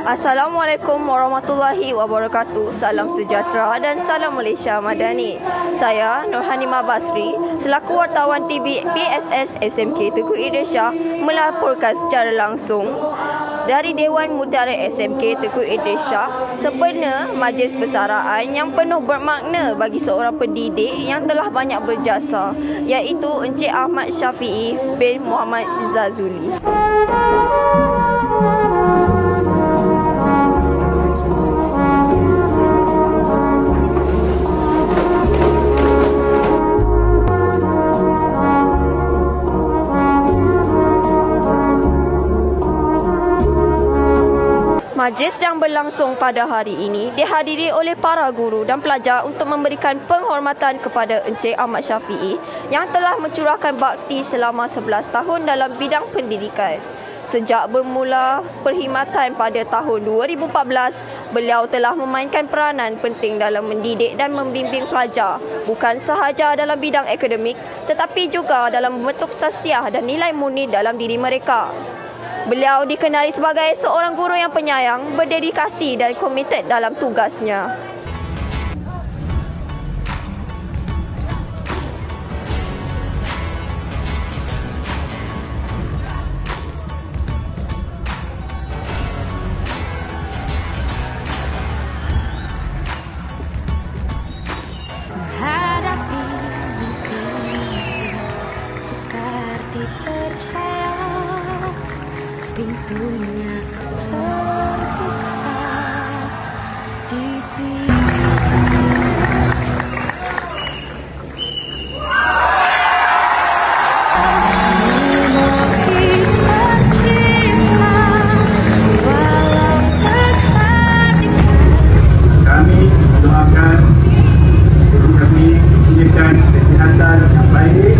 Assalamualaikum warahmatullahi wabarakatuh. Salam sejahtera dan salam Malaysia Madani. Saya Nurhanimah Basri selaku wartawan TV PSS SMK Tengku Idris Shah melaporkan secara langsung dari Dewan Mutiara SMK Tengku Idris Shah sempena majlis persaraan yang penuh bermakna bagi seorang pendidik yang telah banyak berjasa, iaitu Encik Ahmad Syafiee bin Muhammad Zazuli. Majlis yang berlangsung pada hari ini dihadiri oleh para guru dan pelajar untuk memberikan penghormatan kepada Encik Ahmad Syafiee yang telah mencurahkan bakti selama 11 tahun dalam bidang pendidikan. Sejak bermula perkhidmatan pada tahun 2014, beliau telah memainkan peranan penting dalam mendidik dan membimbing pelajar, bukan sahaja dalam bidang akademik tetapi juga dalam membentuk sasiah dan nilai murni dalam diri mereka. Beliau dikenali sebagai seorang guru yang penyayang, berdedikasi dan komited dalam tugasnya. Menghadapi mimpi-mimpi sukar dipercaya. Pintunya terbuka di sini. Memori tercipta walau seketika. Kami mendoakan guru kami memberikan kesihatan yang baik.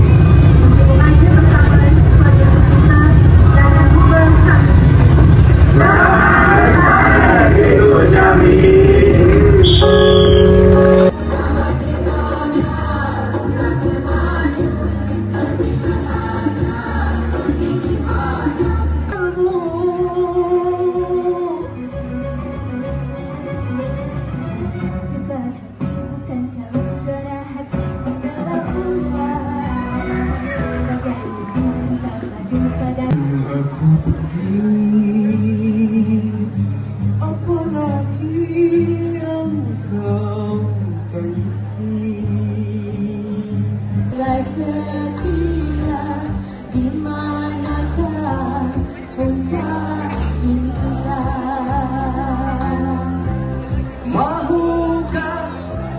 Mahukah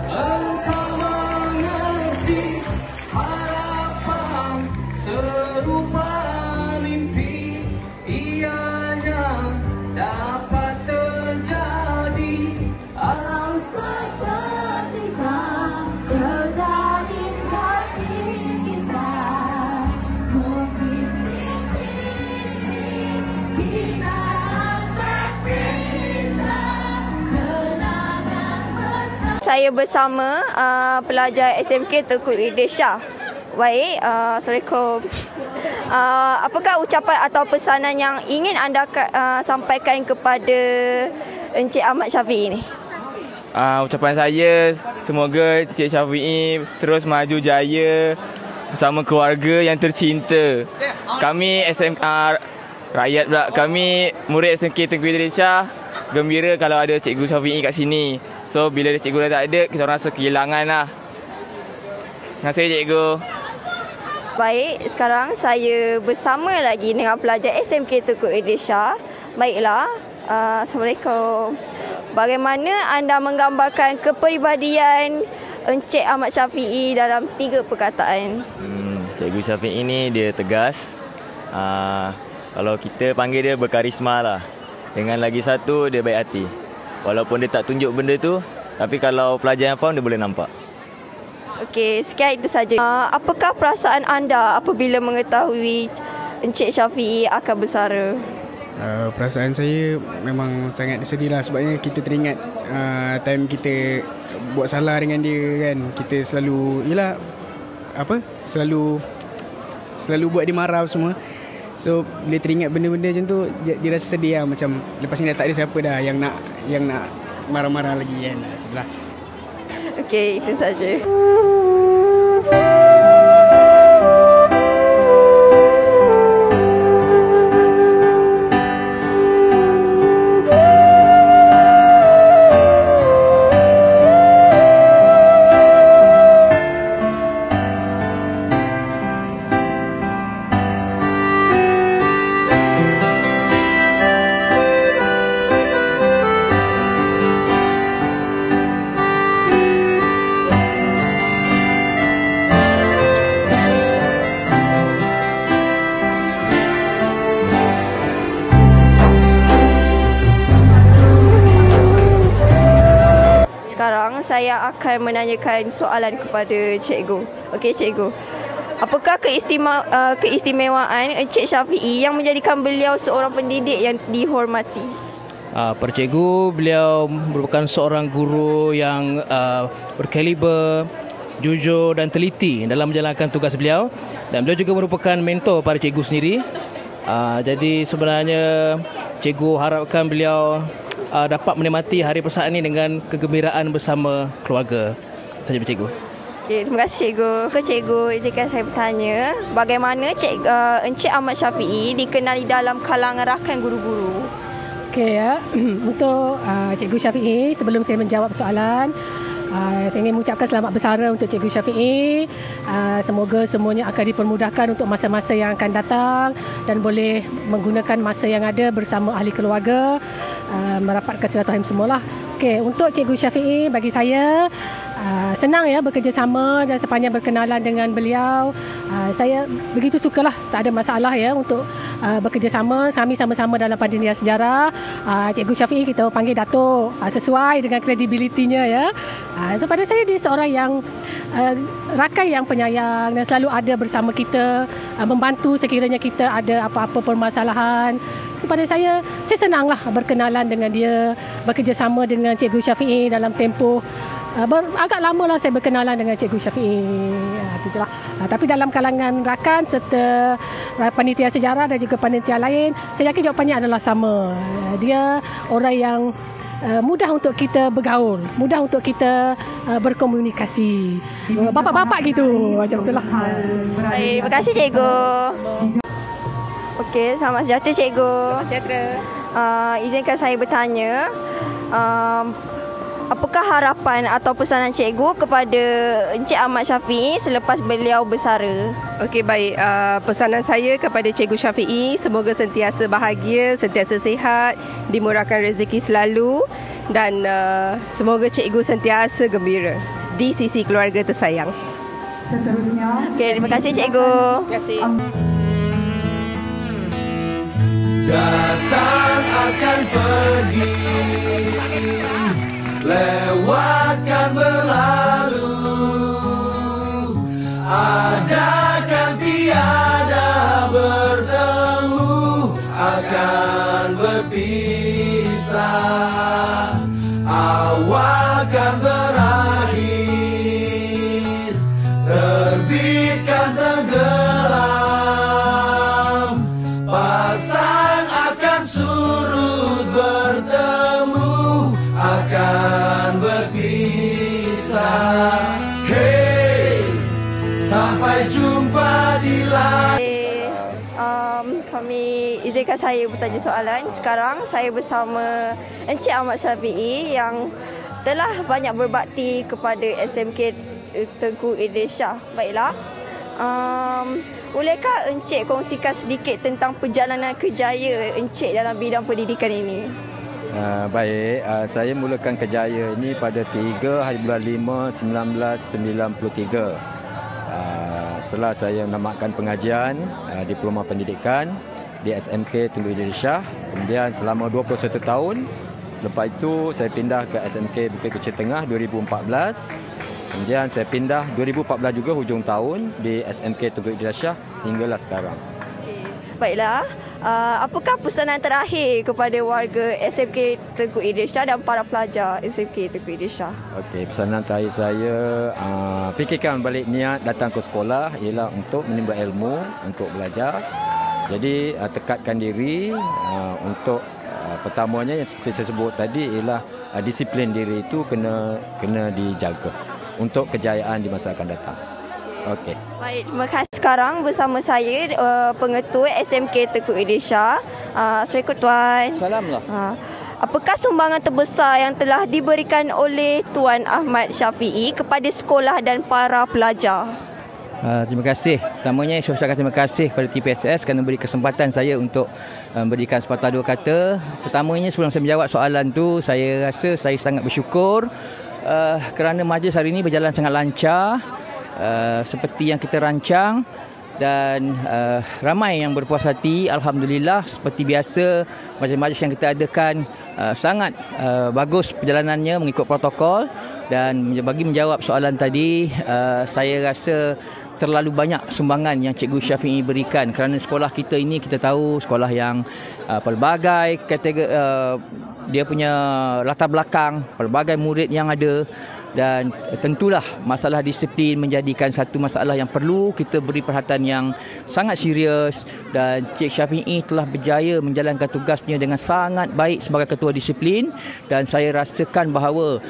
engkau mengerti harapan serupa mimpi ianya dapat terjadi. Alam seketika terjadi kasih kita. Mungkin di sini kita tak bisa kenangan bersama. Saya bersama pelajar SMK Tengku Idris Shah. Baik, Assalamualaikum. Apakah ucapan atau pesanan yang ingin anda sampaikan kepada Encik Ahmad Syafiee ini? Ucapan saya, semoga Encik Syafiee terus maju jaya bersama keluarga yang tercinta. Kami rakyat pula, kami murid SMK Tengku Idris Shah gembira kalau ada Cikgu Syafiee kat sini. So bila cikgu dah tak ada, kita rasa kehilangan lah. Terima kasih cikgu. Baik, sekarang saya bersama lagi dengan pelajar SMK Tengku Idris Shah. Baiklah, Assalamualaikum. Bagaimana anda menggambarkan kepribadian Encik Ahmad Syafiee dalam 3 perkataan? Cikgu Syafiee ni dia tegas. Kalau kita panggil dia berkarisma lah. Dengan lagi satu, dia baik hati. Walaupun dia tak tunjuk benda tu, tapi kalau pelajar yang faham, dia boleh nampak. Okey, sekian itu saja. Apakah perasaan anda apabila mengetahui Encik Syafiee akan bersara? Perasaan saya memang sangat sedih lah, sebabnya kita teringat time kita buat salah dengan dia kan. Kita selalu selalu buat dia marah semua. So bila teringat benda-benda macam tu, dia rasa sedih lah. Macam lepas ni dah tak ada siapa dah yang nak marah-marah lagi kan. Macam tu lah. Okey, itu saja. Sekarang saya akan menanyakan soalan kepada cikgu. Okey cikgu. Apakah keistimewaan Encik Syafiee yang menjadikan beliau seorang pendidik yang dihormati? Para cikgu, beliau merupakan seorang guru yang berkaliber, jujur dan teliti dalam menjalankan tugas beliau, dan beliau juga merupakan mentor para cikgu sendiri. Jadi sebenarnya cikgu harapkan beliau dapat menikmati hari persahan ini dengan kegembiraan bersama keluarga. Saja cikgu. Okay, terima kasih cikgu. Cikgu, izinkan saya bertanya, bagaimana Encik Ahmad Syafiee dikenali dalam kalangan rakan guru-guru? Okey ya. Untuk Cikgu Syafiee, sebelum saya menjawab soalan, saya ingin mengucapkan selamat bersara untuk Cikgu Syafiee. Semoga semuanya akan dipermudahkan untuk masa-masa yang akan datang dan boleh menggunakan masa yang ada bersama ahli keluarga, merapatkan silaturahim semualah. Okey, untuk Cikgu Syafiee, bagi saya senang ya bekerjasama dan sepanjang berkenalan dengan beliau. Saya begitu sukalah, tak ada masalah ya untuk bekerjasama. Kami sama-sama dalam Pandinian Sejarah. Cikgu Syafiee kita panggil Datuk, sesuai dengan kredibilitinya ya. So pada saya dia seorang yang rakan yang penyayang dan selalu ada bersama kita, membantu sekiranya kita ada apa-apa permasalahan. So pada saya senanglah berkenalan dengan dia, bekerjasama dengan Cikgu Syafiee dalam tempoh agak lama lah saya berkenalan dengan Cikgu Syafiee. Itu je lah. Tapi dalam kalangan rakan serta panitia sejarah dan juga panitia lain, saya yakin jawapannya adalah sama. Dia orang yang mudah untuk kita bergaul, mudah untuk kita berkomunikasi. Bapak-bapak gitu, macam itulah. Baik, terima kasih cikgu. Okey, selamat sejahtera cikgu. Selamat sejahtera. Izinkan saya bertanya, apakah harapan atau pesanan cikgu kepada Encik Ahmad Syafiee selepas beliau bersara? Okey, baik. Pesanan saya kepada Cikgu Syafiee, semoga sentiasa bahagia, sentiasa sihat, dimurahkan rezeki selalu dan semoga cikgu sentiasa gembira di sisi keluarga tersayang. Okey, terima kasih cikgu. Terima kasih. Datang akan pergi, lewatkan berlalu, adakan tiada bertemu, akan berpisah, awal kan berakhir, terbitkan tenggelam, pasang akan surut bertemu, akan berpisah. Hey, sampai jumpa di lain. Kami izinkan saya bertanya soalan. Sekarang saya bersama Encik Ahmad Syafiee yang telah banyak berbakti kepada SMK Tengku Idris Shah. Baiklah. Bolehkah Encik kongsikan sedikit tentang perjalanan kerjaya Encik dalam bidang pendidikan ini? Baik, saya mulakan kerjaya ini pada 3 hari bulan 5 1993. Setelah saya menamatkan pengajian diploma pendidikan di SMK Tengku Idris Shah, kemudian selama 21 tahun. Selepas itu saya pindah ke SMK Bukit Kecil Tengah 2014. Kemudian saya pindah 2014 juga hujung tahun di SMK Tengku Idris Shah sehinggalah sekarang. Baiklah, apakah pesanan terakhir kepada warga SMK Tengku Idris Shah dan para pelajar SMK Tengku Idris Shah? Okey, pesanan terakhir saya, fikirkan balik niat datang ke sekolah ialah untuk menimba ilmu, untuk belajar. Jadi tekadkan diri untuk pertamanya yang seperti saya sebut tadi ialah disiplin diri itu kena dijaga untuk kejayaan di masa akan datang. Okey. Baik, terima kasih. Sekarang bersama saya pengetua SMK Tengku Idrisha. Assalamualaikum Tuan. Salamlah. Apakah sumbangan terbesar yang telah diberikan oleh Tuan Ahmad Syafiee kepada sekolah dan para pelajar? Terima kasih. Pertamanya saya ucapkan terima kasih kepada TPSS kerana memberi kesempatan saya untuk memberikan sepatah dua kata. Pertamanya sebelum saya menjawab soalan tu, saya rasa saya sangat bersyukur kerana majlis hari ini berjalan sangat lancar seperti yang kita rancang dan ramai yang berpuas hati. Alhamdulillah, seperti biasa majlis-majlis yang kita adakan sangat bagus perjalanannya mengikut protokol. Dan bagi menjawab soalan tadi, saya rasa terlalu banyak sumbangan yang Cikgu Syafiee berikan kerana sekolah kita ini kita tahu sekolah yang pelbagai kategori dia punya latar belakang, pelbagai murid yang ada, dan tentulah masalah disiplin menjadikan satu masalah yang perlu kita beri perhatian yang sangat serius, dan Cik Syafiee telah berjaya menjalankan tugasnya dengan sangat baik sebagai ketua disiplin. Dan saya rasakan bahawa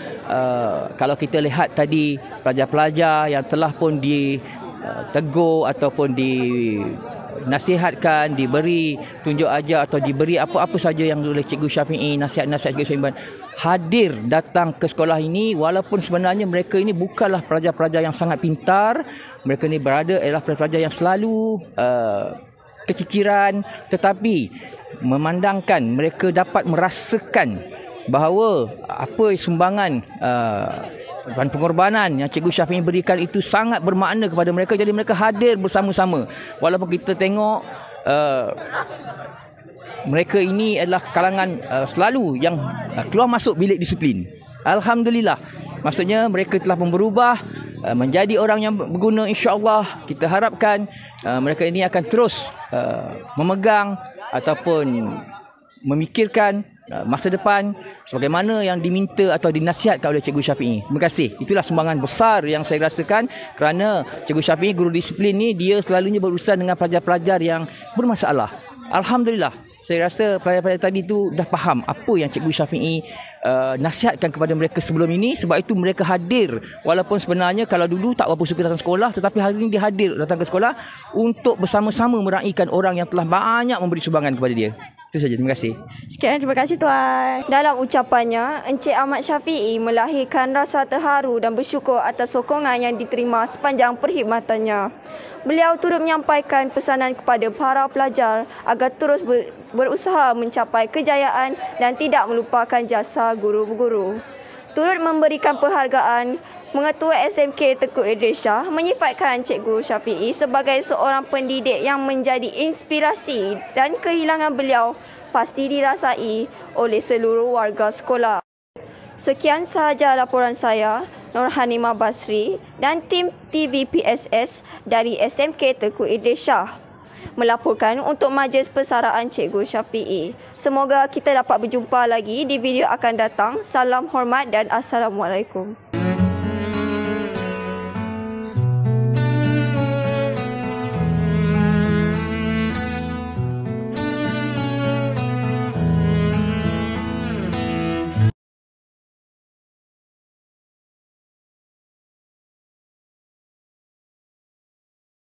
kalau kita lihat tadi pelajar-pelajar yang telah pun ditegur ataupun dinasihatkan, diberi tunjuk ajar atau diberi apa-apa saja yang oleh Cikgu Syafiee, nasihat-nasihat Cikgu Syafiee, hadir datang ke sekolah ini walaupun sebenarnya mereka ini bukanlah pelajar-pelajar yang sangat pintar. Mereka ini adalah pelajar yang selalu kecikiran, tetapi memandangkan mereka dapat merasakan bahawa apa sumbangan dan pengorbanan yang Cikgu Syafiee berikan itu sangat bermakna kepada mereka. Jadi mereka hadir bersama-sama. Walaupun kita tengok mereka ini adalah kalangan selalu yang keluar masuk bilik disiplin. Alhamdulillah. Maksudnya mereka telah pun berubah menjadi orang yang berguna, insya-Allah. Kita harapkan mereka ini akan terus memegang ataupun memikirkan masa depan sebagaimana yang diminta atau dinasihatkan oleh Cikgu Syafiee. Terima kasih. Itulah sumbangan besar yang saya rasakan kerana Cikgu Syafiee, guru disiplin ni, dia selalunya berurusan dengan pelajar-pelajar yang bermasalah. Alhamdulillah. Saya rasa pelajar-pelajar tadi tu dah faham apa yang Cikgu Syafiee nasihatkan kepada mereka sebelum ini. Sebab itu mereka hadir. Walaupun sebenarnya kalau dulu tak berapa suka datang sekolah, tetapi hari ini dia hadir datang ke sekolah untuk bersama-sama meraihkan orang yang telah banyak memberi sumbangan kepada dia. Itu saja. Terima kasih. Sekian, terima kasih Tuan. Dalam ucapannya, Encik Ahmad Syafiee melahirkan rasa terharu dan bersyukur atas sokongan yang diterima sepanjang perkhidmatannya. Beliau turut menyampaikan pesanan kepada para pelajar agar terus berusaha mencapai kejayaan dan tidak melupakan jasa guru-guru. Turut memberikan penghargaan, Mengetua SMK Tengku Idrisha menyifatkan Cikgu Syafiee sebagai seorang pendidik yang menjadi inspirasi dan kehilangan beliau pasti dirasai oleh seluruh warga sekolah. Sekian sahaja laporan saya, Nurhanimah Basri dan tim TVPSS dari SMK Tengku Idrisha melaporkan untuk majlis persaraan Cikgu Syafiee. Semoga kita dapat berjumpa lagi di video akan datang. Salam hormat dan Assalamualaikum.